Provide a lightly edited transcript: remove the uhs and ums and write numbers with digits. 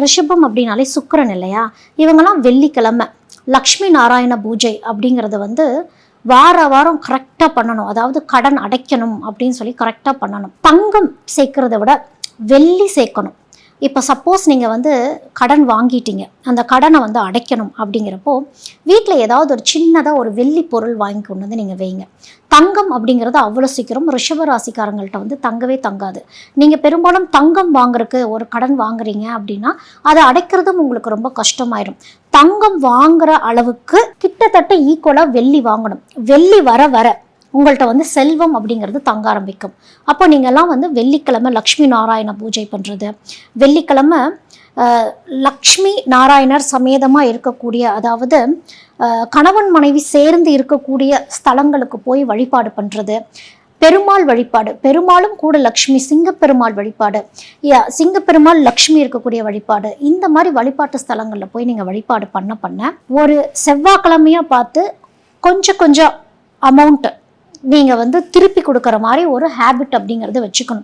ரிஷபம் அப்படின்னாலே சுக்கிரன் இல்லையா, இவங்கெல்லாம் வெள்ளிக்கிழமை லக்ஷ்மி நாராயண பூஜை அப்படிங்கிறத வந்து வாரம் கரெக்டாக பண்ணணும். அதாவது கடன் அடைக்கணும் அப்படின்னு சொல்லி கரெக்டாக பண்ணணும். தங்கம் சேர்க்கறத விட வெள்ளி சேர்க்கணும். இப்போ சப்போஸ் நீங்கள் வந்து கடன் வாங்கிட்டீங்க, அந்த கடனை வந்து அடைக்கணும் அப்படிங்கிறப்போ வீட்டில் ஏதாவது ஒரு சின்னதாக ஒரு வெள்ளி பொருள் வாங்கி கொண்டு வந்து நீங்கள் வைங்க. தங்கம் அப்படிங்கிறது அவ்வளோ சீக்கிரம் ரிஷபராசிக்காரங்கள்ட்ட வந்து தங்கவே தங்காது. நீங்கள் பெரும்பாலும் தங்கம் வாங்குறதுக்கு ஒரு கடன் வாங்குறீங்க அப்படின்னா அதை அடைக்கிறதும் உங்களுக்கு ரொம்ப கஷ்டமாயிடும். தங்கம் வாங்குற அளவுக்கு கிட்டத்தட்ட ஈக்குவலாக வெள்ளி வாங்கணும். வெள்ளி வர வர உங்கள்கிட்ட வந்து செல்வம் அப்படிங்கிறது தங்க ஆரம்பிக்கும். அப்போ நீங்கள்லாம் வந்து வெள்ளிக்கிழமை லக்ஷ்மி நாராயண பூஜை பண்ணுறது, வெள்ளிக்கிழமை லக்ஷ்மி நாராயணர் சமேதமாக இருக்கக்கூடிய, அதாவது கணவன் மனைவி சேர்ந்து இருக்கக்கூடிய ஸ்தலங்களுக்கு போய் வழிபாடு பண்ணுறது, பெருமாள் வழிபாடு, பெருமாளும் கூட லக்ஷ்மி, சிங்கப்பெருமாள் வழிபாடு, சிங்கப்பெருமாள் லக்ஷ்மி இருக்கக்கூடிய வழிபாடு, இந்த மாதிரி வழிபாட்டு ஸ்தலங்களில் போய் நீங்கள் வழிபாடு பண்ண ஒரு செவ்வாய்க்கிழமையாக பார்த்து கொஞ்சம் அமௌண்ட்டு நீங்கள் வந்து திருப்பி கொடுக்குற மாதிரி ஒரு ஹேபிட் அப்படிங்கிறத வச்சுக்கணும்.